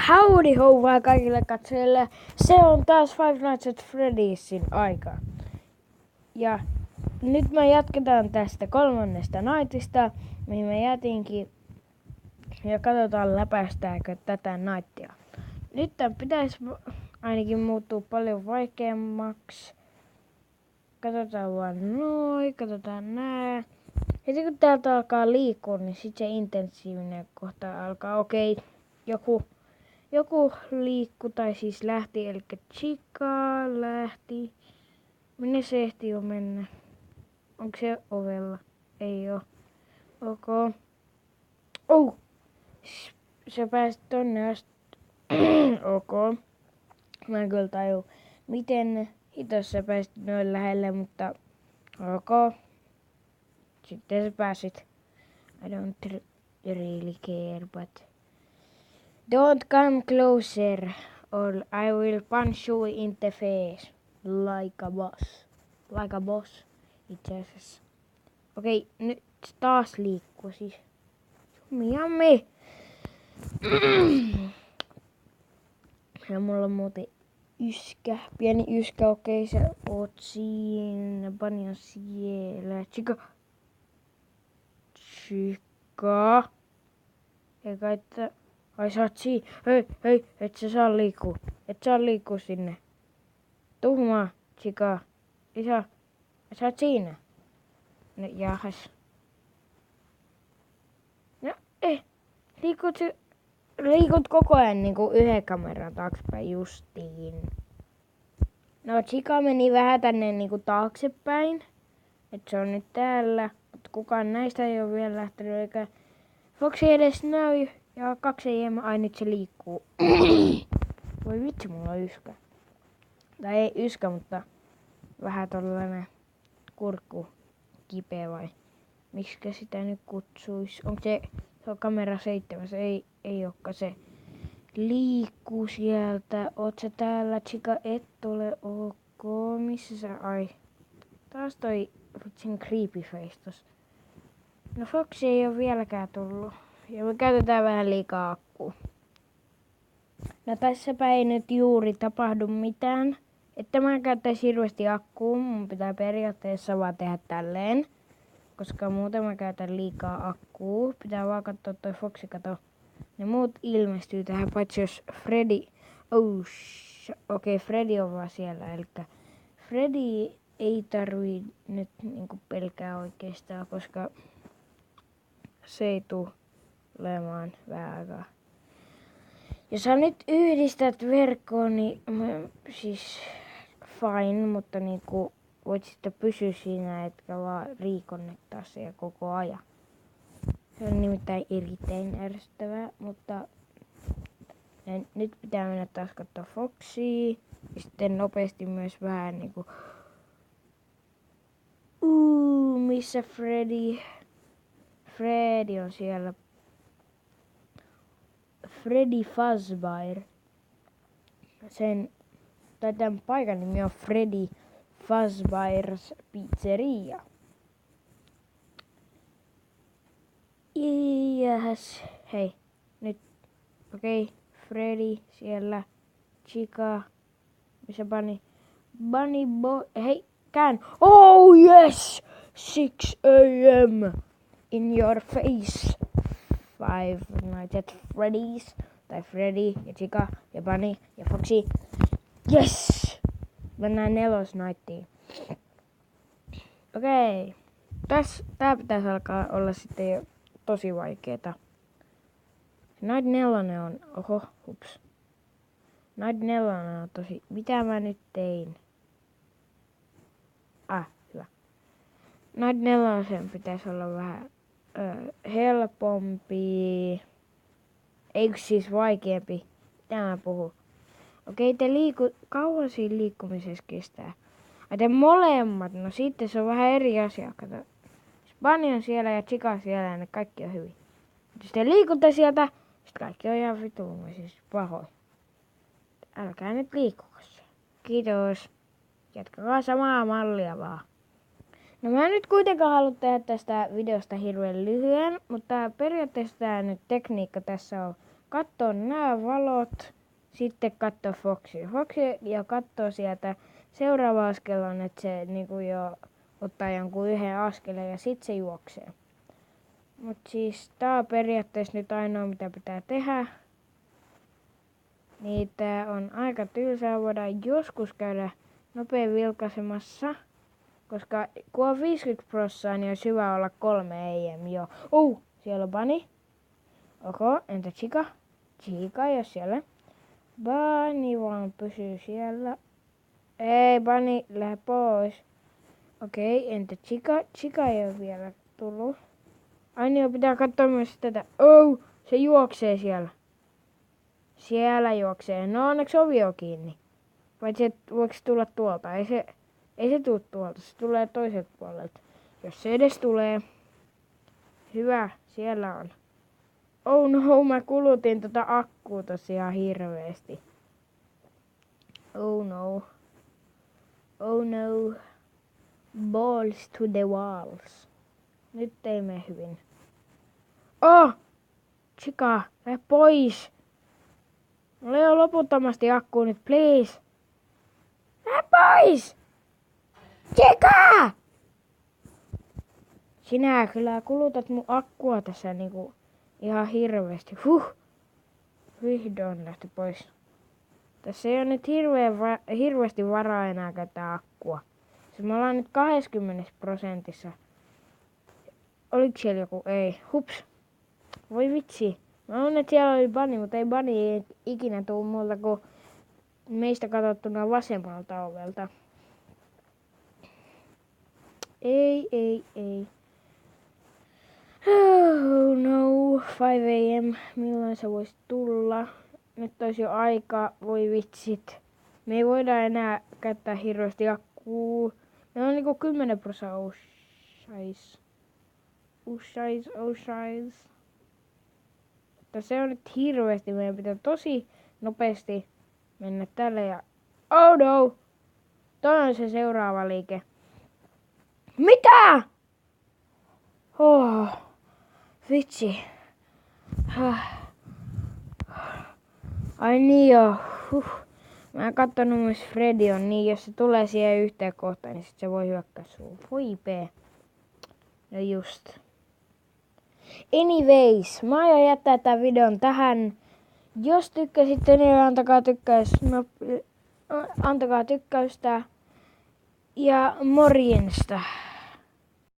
Howdy ho vaan kaikille katsojille. Se on taas Five Nights at Freddy'sin aika. Ja nyt me jatketaan tästä 3. nightista, mihin me jätinkin. Ja katsotaan läpäistääkö tätä nightia. Nyt tämän pitäisi ainakin muuttua paljon vaikeammaksi. Katsotaan vaan noin, katsotaan nää. Heti kun täältä alkaa liikkua, niin sit se intensiivinen kohta alkaa. Okei, joku liikku tai siis lähti, eli Chica lähti. Minne se ehti jo mennä? Onko se ovella? Ei oo. Ok. Oh! Se pääsi tonne asti. Ok. Mä en kyllä taju, miten hitos sä pääsit noin lähelle, mutta ok. Sitten sä pääsit. I don't really care, but don't come closer or I will punch you in the face like a boss. Like a boss, itse asiassa. Okei, nyt taas liikkuu siis. Jammi! Ja mulla on muuten yskä, pieni yskä, okei sä oot siinä, Bunny on siellä, Chica. Eikä että, ai sä oot siinä, hei, et sä saa liikkua sinne. Tuhmaa, Chica, sä oot siinä. No jahas. No liikut koko ajan niinku yhden kameran taaksepäin justiin. No Chica meni vähän tänne niinku taaksepäin. Et se on nyt täällä. Mutta kukaan näistä ei ole vielä lähtenyt eikä Foxy edes näy. Ja 2 EM, ai nyt se liikkuu. Voi vitsi, mulla on yskä. Tai ei yskä, mutta vähän tollanen kurkku kipeä vai miksikä sitä nyt kutsuis. Onko se on kamera 7, ei olekaan se. Liikkuu sieltä. Oot sä täällä, Chica? Et ole ok. Missä sä? Ai. Taas toi vitsin creepy face tossa. No Foxy ei oo vieläkään tullut. Ja me käytetään vähän liikaa akkua. No tässäpä ei nyt juuri tapahdu mitään. Että mä käyttäis hirveesti akkua. Mun pitää periaatteessa vaan tehdä tälleen. Koska muuten mä käytän liikaa akkua. Pitää vaan katsoa toi Foxy, kato. Ne muut ilmestyy tähän, paitsi jos Freddy. Okei, Freddy on vaan siellä. Elikkä Freddy ei tarvii nyt niinku pelkää oikeastaan, koska se ei tuu olemaan vähän aikaa. Jos sä nyt yhdistät verkkoon, niin siis fine, mutta niinku voit sitten pysyä siinä, etkä vaan reconnectaa se koko ajan. Se on nimittäin erittäin ärsyttävää, mutta nyt pitää mennä taas katsoa Foxy. Ja sitten nopeasti myös vähän niinku missä Freddy? Freddy on siellä. Freddy Fazbear. Tämän paikan nimi on Freddy Fazbear's Pizzeria. Yes. Hei, nyt. Okei, Freddy siellä. Chica. Missä Bunny? Bunny boy. Hei, kään. Oh yes! 6 AM. In your face. Five Nights at Freddy's. Tai Freddy ja Chica ja Bunny ja Foxy. Yes! Mennään 4. nightiin. Okei. Tää pitäisi alkaa olla sitten jo tosi vaikeeta. Night 4 on... Oho, hups. Night 4 on tosi... Mitä mä nyt tein? Hyvä. Night 4 sen pitäisi olla vähän helpompi. Eikö siis vaikeampi? Mitä mä puhun? Okei, kauan siinä liikkumisessa kestää. Te molemmat, no sitten se on vähän eri asia. Kato. Bunny on siellä ja Chica siellä ja ne kaikki on hyvin. Jos te liikutte sieltä, sit kaikki on ihan vituumaisesti pahoin. Älkää nyt liikkuko. Kiitos. Jatkakaa samaa mallia vaan. No mä en nyt kuitenkaan halua tehdä tästä videosta hirveän lyhyen, mutta periaatteessa tää nyt tekniikka tässä on katsoo nämä valot, sitten katsoo Foxy ja katsoo sieltä. Seuraava askel on, että se niinku jo ottaa jonkun yhden askeleen ja sitten se juoksee. Mut siis tää on periaatteessa nyt ainoa mitä pitää tehdä. Niin tää on aika tylsää, voidaan joskus käydä nopein vilkaisemassa. Koska kun on 50%, niin on hyvä olla 3 EM jo. Siellä on Bunny. Entä Chica? Chica ei ole siellä. Bunny vaan pysyy siellä. Ei, Bunny, lähde pois. Entä Chica? Chica ei ole vielä tullut. Ai niin, pitää katsoa myös tätä. Se juoksee siellä. Siellä juoksee. No onneksi ovi on kiinni. Paitsi et voiko se tulla tuolta? Ei se tule tuolta. Se tulee toiselta puolelta. Jos se edes tulee. Hyvä, siellä on. Oh no, mä kulutin tota akkua tosiaan hirveesti. Oh no. Oh no. Balls to the walls. Nyt ei mene hyvin. Chica, lähde pois. Mulla ei ole loputtomasti akkuu nyt, please. Lähde pois! Chica! Sinä kyllä kulutat mun akkua tässä niinku ihan hirveesti. Vihdoin lähti pois. Tässä ei ole nyt hirveästi varaa enää käyttää akkua. Siis me ollaan nyt 20%. Oliko siellä joku? Ei. Hups. Voi vitsi. Mä luulen, että siellä oli Bunny, mutta ei Bunny ikinä tuu multa kuin meistä katsottuna vasemmalta ovelta. Ei. Oh no, 5 AM. Milloin se voisi tulla? Nyt olisi jo aika. Voi vitsit. Me ei voida enää käyttää hirveästi akkuu. Me on niinku 10% Ushais. Se on nyt hirveästi. Meidän pitää tosi nopeasti mennä tälle ja... Oh no! Toi on se seuraava liike. Mitä? Vitsi. Ai niin joo. Mä en kattonut myös Freddy on niin, jos se tulee siihen yhteen kohtaan, niin sit se voi hyökkää suun. Voi pee. No just. Anyways, mä aion jättää tämän videon tähän. Jos tykkäsitte, niin antakaa tykkäystä. Ja morjensta.